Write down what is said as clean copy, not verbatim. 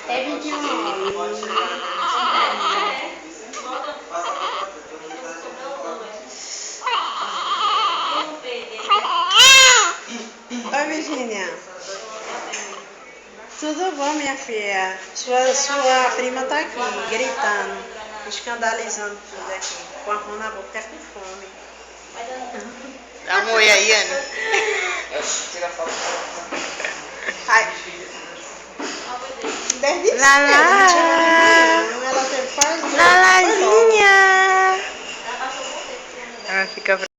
É 21. Oi, Virgínia. Tudo bom, minha filha? Sua prima tá aqui, gritando, escandalizando tudo aqui, com a mão na boca, com fome. Dá um oi aí, Ana. Ai. Desde Lá, lá. cedo, ela teve quase Lalazinha. Ela fica